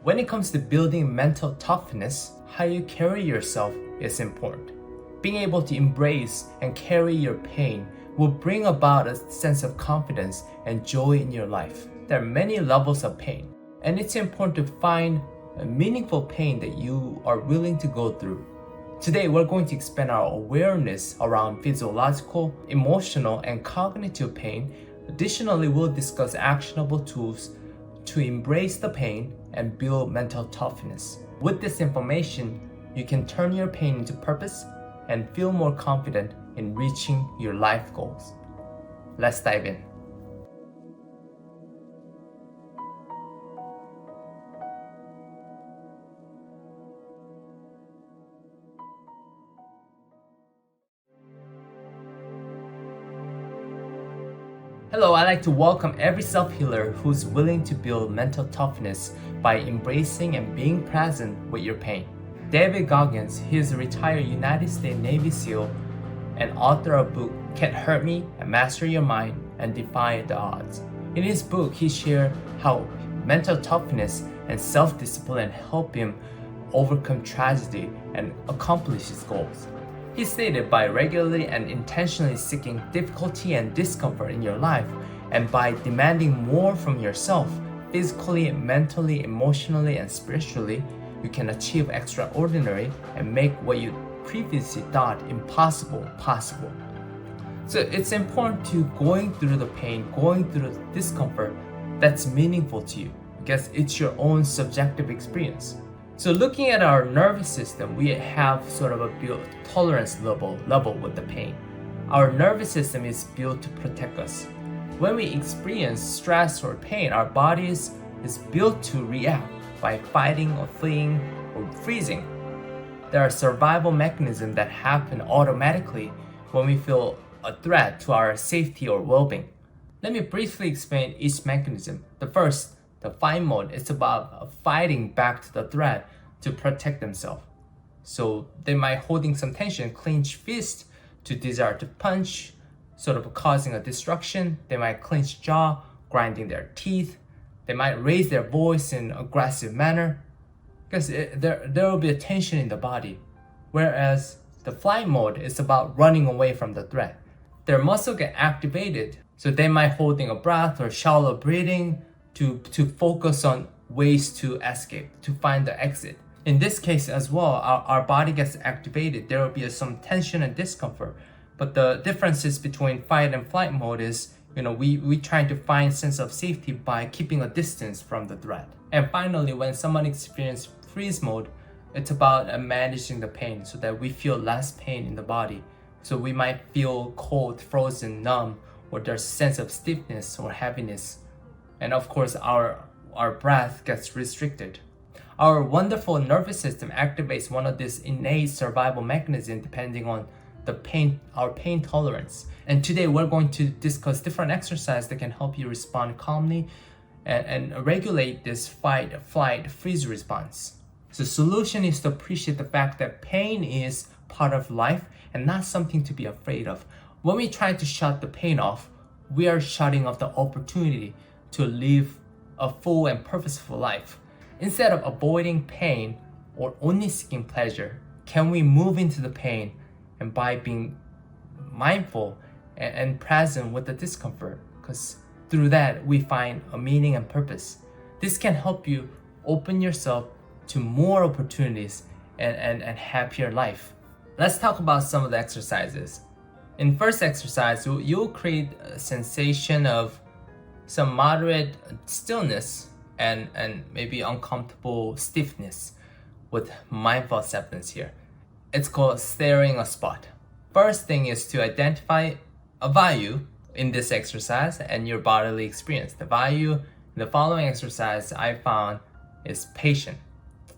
When it comes to building mental toughness, how you carry yourself is important. Being able to embrace and carry your pain will bring about a sense of confidence and joy in your life. There are many levels of pain, and it's important to find a meaningful pain that you are willing to go through. Today, we're going to expand our awareness around physiological, emotional, and cognitive pain. Additionally, we'll discuss actionable tools to embrace the pain and build mental toughness. With this information, you can turn your pain into purpose and feel more confident in reaching your life goals. Let's dive in. Hello, I'd like to welcome every self-healer who's willing to build mental toughness by embracing and being present with your pain. David Goggins, he is a retired United States Navy SEAL and author of the book Can't Hurt Me and Master Your Mind and Defy the Odds. In his book, he shared how mental toughness and self-discipline help him overcome tragedy and accomplish his goals. He stated, by regularly and intentionally seeking difficulty and discomfort in your life, and by demanding more from yourself, physically, mentally, emotionally, and spiritually, you can achieve extraordinary and make what you previously thought impossible possible. So it's important to going through the pain, going through the discomfort that's meaningful to you, because it's your own subjective experience. So looking at our nervous system, we have sort of a built tolerance level with the pain. Our nervous system is built to protect us. When we experience stress or pain, our body is built to react by fighting or fleeing or freezing. There are survival mechanisms that happen automatically when we feel a threat to our safety or well-being. Let me briefly explain each mechanism. The first, the fight mode, is about fighting back to the threat to protect themselves. So they might holding some tension, clench fist to desire to punch, sort of causing a destruction. They might clench jaw, grinding their teeth. They might raise their voice in an aggressive manner, because there will be a tension in the body. Whereas the flight mode is about running away from the threat. Their muscle get activated, so they might holding a breath or shallow breathing to focus on ways to escape, to find the exit. In this case as well, our body gets activated. There will be some tension and discomfort. But the differences between fight and flight mode is, we trying to find sense of safety by keeping a distance from the threat. And finally, when someone experiences freeze mode, it's about managing the pain so that we feel less pain in the body. So we might feel cold, frozen, numb, or there's a sense of stiffness or heaviness. And of course, our breath gets restricted. Our wonderful nervous system activates one of these innate survival mechanisms depending on our pain tolerance. And today we're going to discuss different exercises that can help you respond calmly and regulate this fight, flight, freeze response. So the solution is to appreciate the fact that pain is part of life and not something to be afraid of. When we try to shut the pain off, we are shutting off the opportunity to live a full and purposeful life. Instead of avoiding pain or only seeking pleasure, can we move into the pain and by being mindful and present with the discomfort? Because through that, we find a meaning and purpose. This can help you open yourself to more opportunities and happier life. Let's talk about some of the exercises. In first exercise, you'll create a sensation of some moderate stillness and maybe uncomfortable stiffness with mindful acceptance here. It's called staring a spot. First thing is to identify a value in this exercise and your bodily experience. The value in the following exercise I found is patient.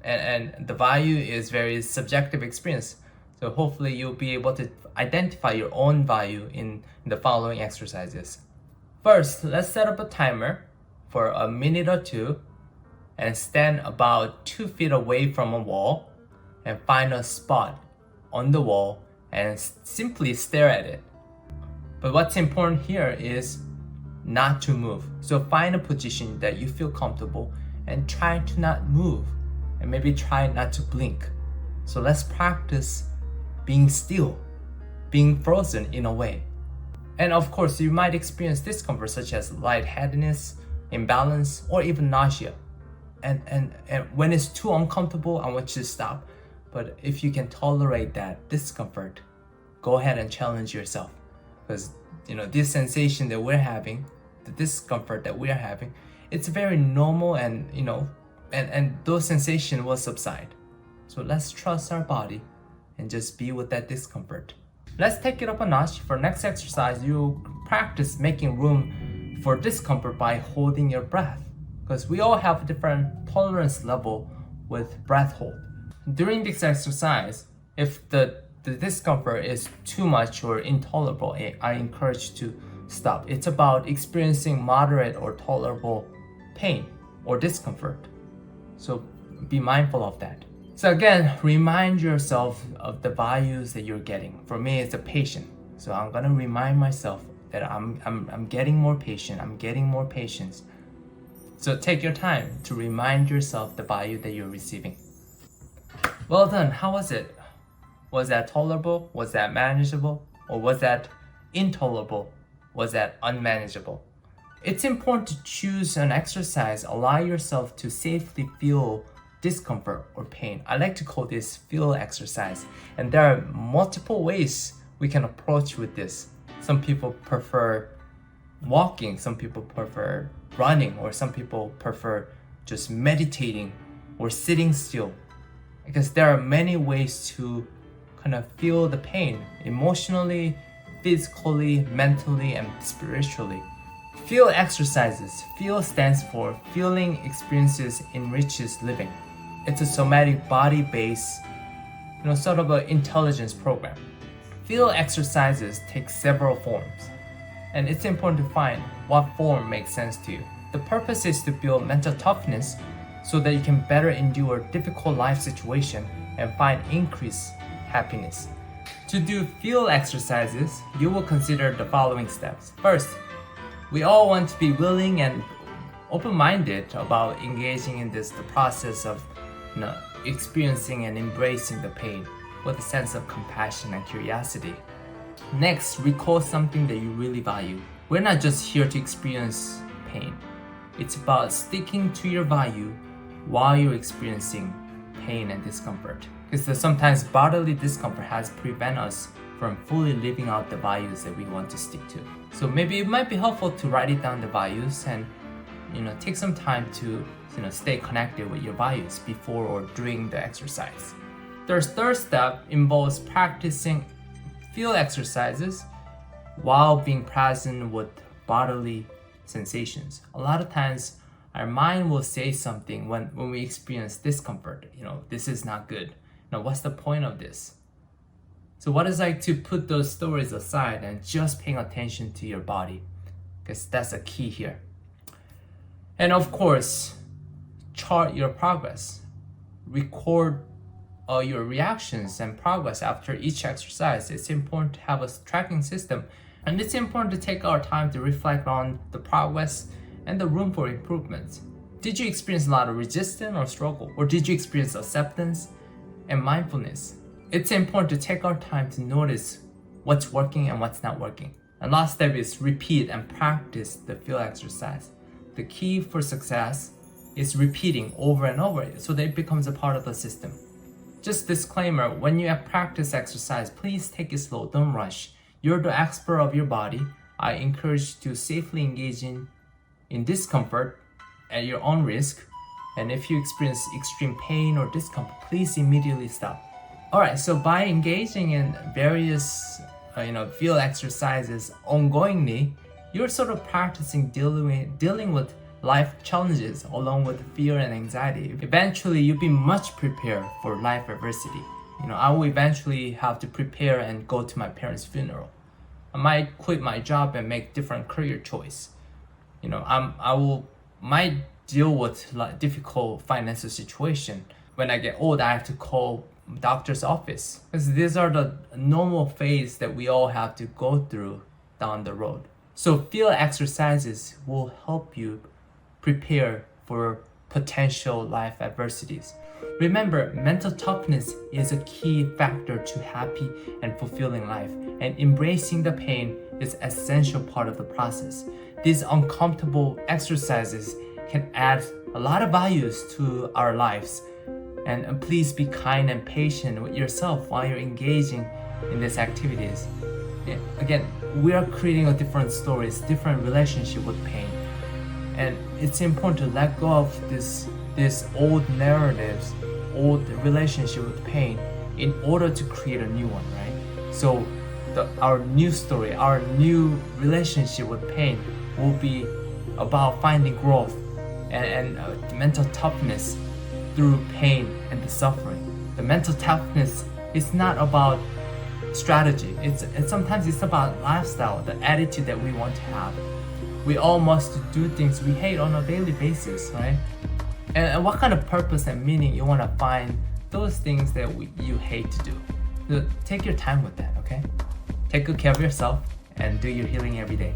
And the value is very subjective experience. So hopefully you'll be able to identify your own value in the following exercises. First, let's set up a timer for a minute or two and stand about 2 feet away from a wall and find a spot on the wall and simply stare at it. But what's important here is not to move. So find a position that you feel comfortable and try to not move and maybe try not to blink. So let's practice being still, being frozen in a way. And of course, you might experience discomfort such as lightheadedness, imbalance, or even nausea. And when it's too uncomfortable, I want you to stop. But if you can tolerate that discomfort, go ahead and challenge yourself. Because this sensation that we're having, the discomfort that we're having, it's very normal, and and those sensations will subside. So let's trust our body and just be with that discomfort. Let's take it up a notch. For next exercise, you practice making room for discomfort by holding your breath, because we all have a different tolerance level with breath hold. During this exercise, if the discomfort is too much or intolerable, I encourage to stop. It's about experiencing moderate or tolerable pain or discomfort. So be mindful of that. So again, remind yourself of the values that you're getting. For me, it's a patient. So I'm gonna remind myself that I'm getting more patient. I'm getting more patience. So take your time to remind yourself the value that you're receiving. Well done. How was it? Was that tolerable? Was that manageable? Or was that intolerable? Was that unmanageable? It's important to choose an exercise, allow yourself to safely feel discomfort or pain. I like to call this feel exercise. And there are multiple ways we can approach with this. Some people prefer walking, some people prefer running, or some people prefer just meditating or sitting still. Because there are many ways to kind of feel the pain emotionally, physically, mentally, and spiritually. Feel exercises. Feel stands for Feeling Experiences Enriches Living. It's a somatic body-based, sort of an intelligence program. Feel exercises take several forms, and it's important to find what form makes sense to you. The purpose is to build mental toughness so that you can better endure difficult life situations and find increased happiness. To do feel exercises, you will consider the following steps. First, we all want to be willing and open-minded about engaging in the process of experiencing and embracing the pain with a sense of compassion and curiosity. Next, recall something that you really value. We're not just here to experience pain. It's about sticking to your value while you're experiencing pain and discomfort. Because sometimes bodily discomfort has prevented us from fully living out the values that we want to stick to. So maybe it might be helpful to write it down, the values, and take some time to stay connected with your values before or during the exercise. The third step involves practicing feel exercises while being present with bodily sensations. A lot of times our mind will say something when we experience discomfort. This is not good. What's the point of this? So what is like to put those stories aside and just paying attention to your body, because that's a key here. And of course, chart your progress. Record your reactions and progress after each exercise. It's important to have a tracking system, and it's important to take our time to reflect on the progress and the room for improvement. Did you experience a lot of resistance or struggle? Or did you experience acceptance and mindfulness? It's important to take our time to notice what's working and what's not working. And last step is repeat and practice the feel exercise. The key for success is repeating over and over so that it becomes a part of the system. Just disclaimer, when you practice exercise, please take it slow, don't rush. You're the expert of your body. I encourage you to safely engage in discomfort at your own risk. And if you experience extreme pain or discomfort, please immediately stop. Alright, so by engaging in various feel exercises ongoingly, you're sort of practicing dealing with life challenges along with fear and anxiety. Eventually, you'll be much prepared for life adversity. I will eventually have to prepare and go to my parents' funeral. I might quit my job and make different career choice. Might deal with difficult financial situation. When I get old, I have to call doctor's office, because these are the normal phase that we all have to go through down the road. So feel exercises will help you prepare for potential life adversities. Remember, mental toughness is a key factor to happy and fulfilling life, and embracing the pain is an essential part of the process. These uncomfortable exercises can add a lot of values to our lives. And please be kind and patient with yourself while you're engaging in these activities. Again, we are creating a different stories, different relationship with pain. And it's important to let go of these old narratives, old relationship with pain in order to create a new one, right? So our new story, our new relationship with pain will be about finding growth and mental toughness through pain and the suffering. The mental toughness is not about strategy. It's sometimes it's about lifestyle, the attitude that we want to have. We all must do things we hate on a daily basis, right? And what kind of purpose and meaning you want to find those things that you hate to do. So take your time with that, okay? Take good care of yourself and do your healing every day.